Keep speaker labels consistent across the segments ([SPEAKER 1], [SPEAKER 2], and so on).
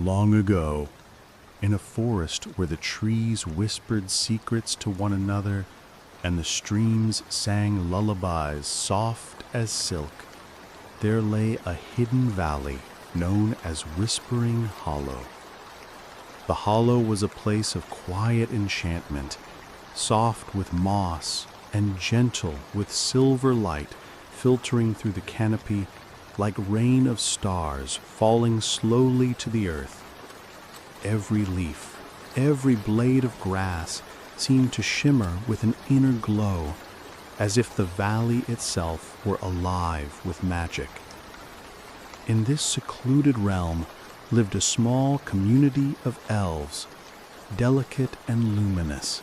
[SPEAKER 1] Long ago, in a forest where the trees whispered secrets to one another and the streams sang lullabies soft as silk, there lay a hidden valley known as Whispering Hollow. The hollow was a place of quiet enchantment, soft with moss and gentle with silver light filtering through the canopy like rain of stars falling slowly to the earth. Every leaf, every blade of grass seemed to shimmer with an inner glow, as if the valley itself were alive with magic. In this secluded realm lived a small community of elves, delicate and luminous.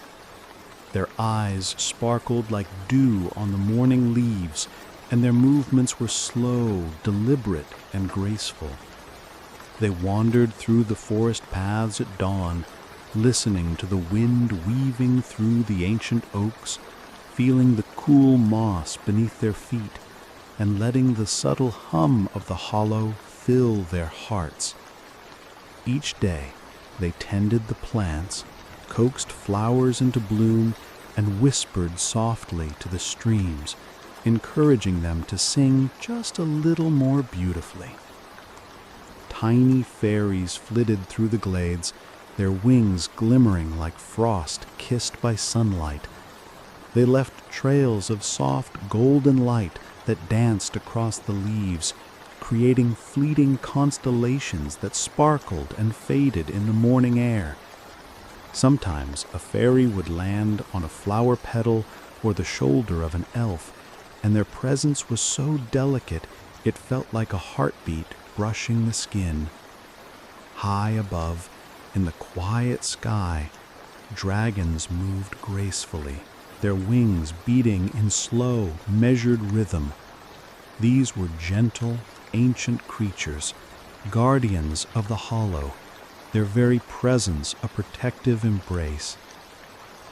[SPEAKER 1] Their eyes sparkled like dew on the morning leaves, and their movements were slow, deliberate, and graceful. They wandered through the forest paths at dawn, listening to the wind weaving through the ancient oaks, feeling the cool moss beneath their feet, and letting the subtle hum of the hollow fill their hearts. Each day, they tended the plants, coaxed flowers into bloom, and whispered softly to the streams, encouraging them to sing just a little more beautifully. Tiny fairies flitted through the glades, their wings glimmering like frost kissed by sunlight. They left trails of soft golden light that danced across the leaves, creating fleeting constellations that sparkled and faded in the morning air. Sometimes a fairy would land on a flower petal or the shoulder of an elf, and their presence was so delicate it felt like a heartbeat brushing the skin. High above, in the quiet sky, dragons moved gracefully, their wings beating in slow, measured rhythm. These were gentle, ancient creatures, guardians of the hollow, their very presence a protective embrace.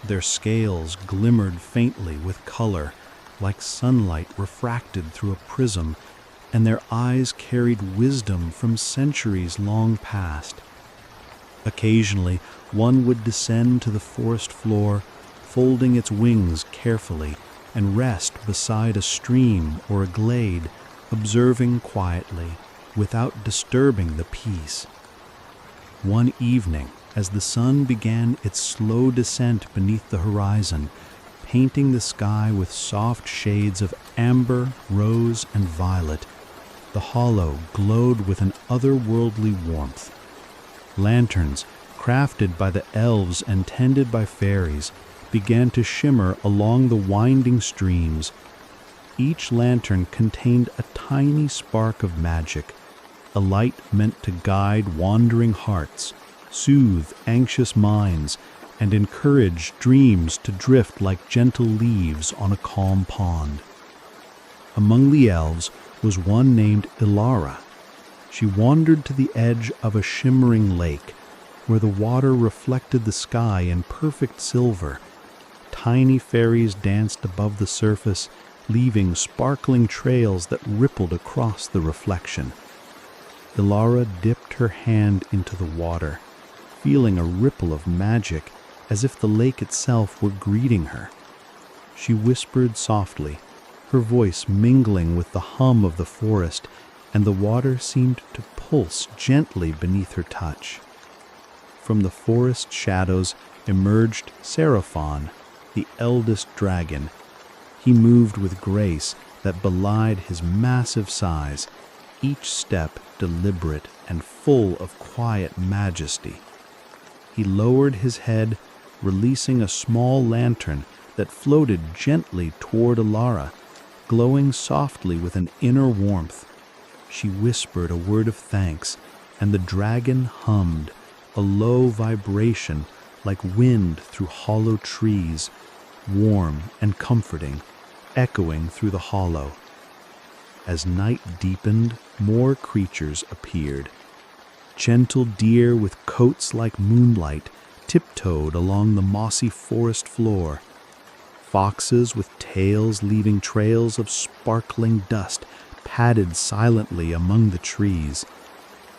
[SPEAKER 1] Their scales glimmered faintly with color, like sunlight refracted through a prism, and their eyes carried wisdom from centuries long past. Occasionally, one would descend to the forest floor, folding its wings carefully, and rest beside a stream or a glade, observing quietly, without disturbing the peace. One evening, as the sun began its slow descent beneath the horizon, painting the sky with soft shades of amber, rose, and violet, the hollow glowed with an otherworldly warmth. Lanterns, crafted by the elves and tended by fairies, began to shimmer along the winding streams. Each lantern contained a tiny spark of magic, a light meant to guide wandering hearts, soothe anxious minds, and encourage dreams to drift like gentle leaves on a calm pond. Among the elves was one named Ilara. She wandered to the edge of a shimmering lake, where the water reflected the sky in perfect silver. Tiny fairies danced above the surface, leaving sparkling trails that rippled across the reflection. Ilara dipped her hand into the water, feeling a ripple of magic, as if the lake itself were greeting her. She whispered softly, her voice mingling with the hum of the forest, and the water seemed to pulse gently beneath her touch. From the forest shadows emerged Seraphon, the eldest dragon. He moved with grace that belied his massive size, each step deliberate and full of quiet majesty. He lowered his head, releasing a small lantern that floated gently toward Ilara, glowing softly with an inner warmth. She whispered a word of thanks, and the dragon hummed, a low vibration like wind through hollow trees, warm and comforting, echoing through the hollow. As night deepened, more creatures appeared. Gentle deer with coats like moonlight tiptoed along the mossy forest floor. Foxes with tails leaving trails of sparkling dust padded silently among the trees.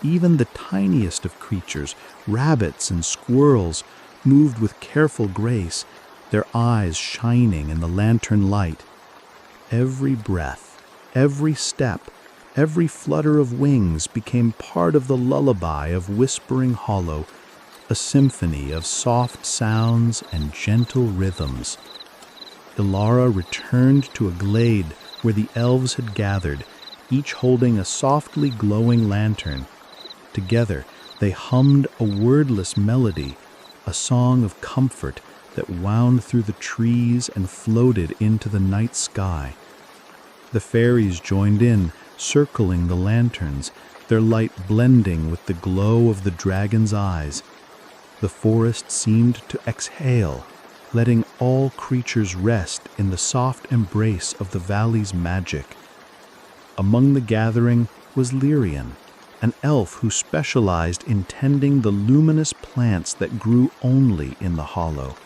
[SPEAKER 1] Even the tiniest of creatures, rabbits and squirrels, moved with careful grace, their eyes shining in the lantern light. Every breath, every step, every flutter of wings became part of the lullaby of Whispering Hollow, a symphony of soft sounds and gentle rhythms. Ilara returned to a glade where the elves had gathered, each holding a softly glowing lantern. Together, they hummed a wordless melody, a song of comfort that wound through the trees and floated into the night sky. The fairies joined in, circling the lanterns, their light blending with the glow of the dragon's eyes. The forest seemed to exhale, letting all creatures rest in the soft embrace of the valley's magic. Among the gathering was Lyrian, an elf who specialized in tending the luminous plants that grew only in the hollow.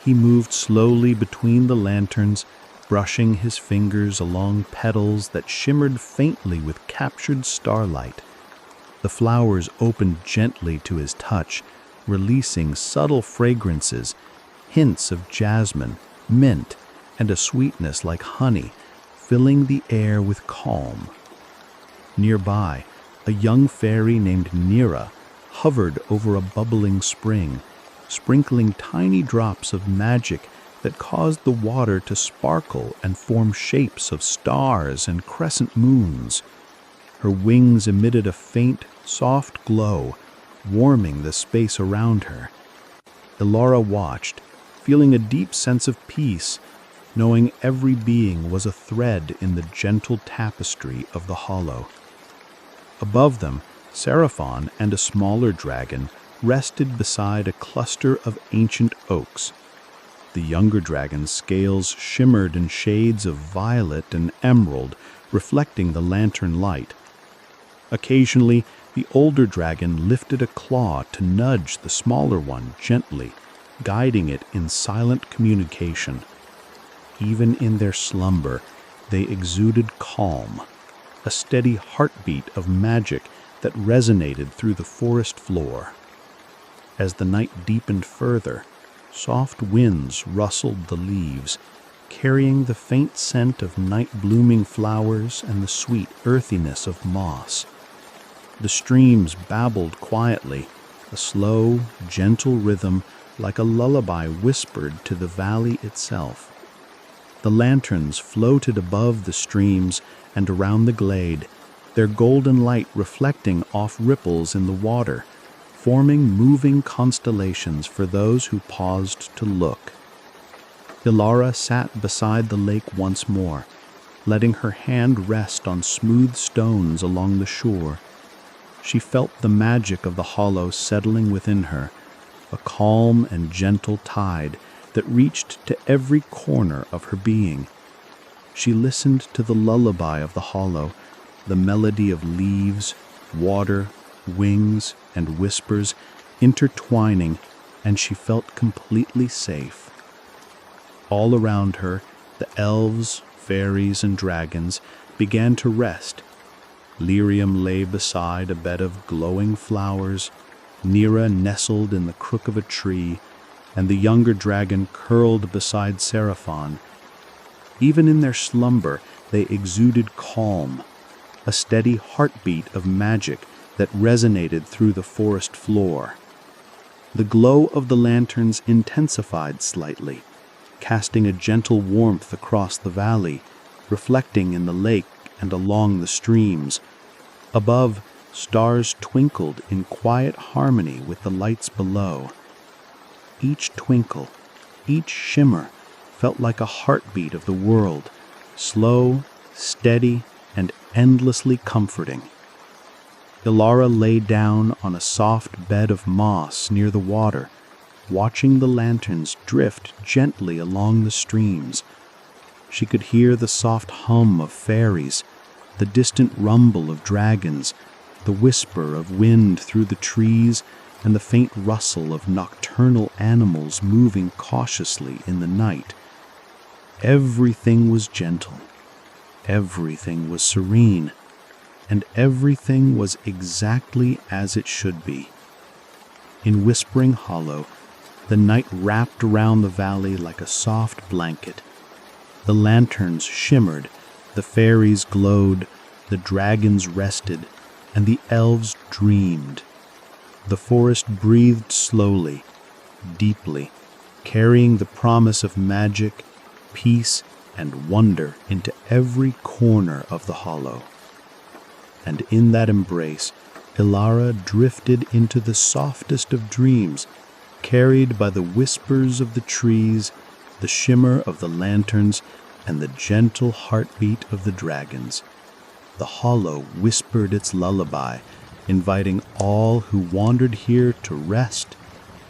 [SPEAKER 1] He moved slowly between the lanterns, brushing his fingers along petals that shimmered faintly with captured starlight. The flowers opened gently to his touch, releasing subtle fragrances, hints of jasmine, mint, and a sweetness like honey, filling the air with calm. Nearby, a young fairy named Nira hovered over a bubbling spring, sprinkling tiny drops of magic that caused the water to sparkle and form shapes of stars and crescent moons. Her wings emitted a faint, soft glow, warming the space around her. Ilara watched, feeling a deep sense of peace, knowing every being was a thread in the gentle tapestry of the hollow. Above them, Seraphon and a smaller dragon rested beside a cluster of ancient oaks. The younger dragon's scales shimmered in shades of violet and emerald, reflecting the lantern light. Occasionally, the older dragon lifted a claw to nudge the smaller one gently, guiding it in silent communication. Even in their slumber, they exuded calm, a steady heartbeat of magic that resonated through the forest floor. As the night deepened further, soft winds rustled the leaves, carrying the faint scent of night-blooming flowers and the sweet earthiness of moss. The streams babbled quietly, a slow, gentle rhythm like a lullaby whispered to the valley itself. The lanterns floated above the streams and around the glade, their golden light reflecting off ripples in the water, forming moving constellations for those who paused to look. Ilara sat beside the lake once more, letting her hand rest on smooth stones along the shore. She felt the magic of the hollow settling within her, a calm and gentle tide that reached to every corner of her being. She listened to the lullaby of the hollow, the melody of leaves, water, wings, and whispers intertwining, and she felt completely safe. All around her, the elves, fairies, and dragons began to rest. Lyrium lay beside a bed of glowing flowers, Nira nestled in the crook of a tree, and the younger dragon curled beside Seraphon. Even in their slumber, they exuded calm, a steady heartbeat of magic that resonated through the forest floor. The glow of the lanterns intensified slightly, casting a gentle warmth across the valley, reflecting in the lake and along the streams. Above, stars twinkled in quiet harmony with the lights below. Each twinkle, each shimmer, felt like a heartbeat of the world, slow, steady, and endlessly comforting. Ilara lay down on a soft bed of moss near the water, watching the lanterns drift gently along the streams. She could hear the soft hum of fairies, the distant rumble of dragons, the whisper of wind through the trees, and the faint rustle of nocturnal animals moving cautiously in the night. Everything was gentle. Everything was serene. and everything was exactly as it should be. In Whispering Hollow, the night wrapped around the valley like a soft blanket. The lanterns shimmered, the fairies glowed, the dragons rested, and the elves dreamed. The forest breathed slowly, deeply, carrying the promise of magic, peace, and wonder into every corner of the hollow. And in that embrace, Ilara drifted into the softest of dreams, carried by the whispers of the trees, the shimmer of the lanterns, and the gentle heartbeat of the dragons. The hollow whispered its lullaby, inviting all who wandered here to rest,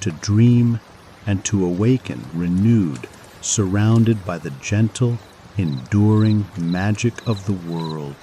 [SPEAKER 1] to dream, and to awaken renewed, surrounded by the gentle, enduring magic of the world.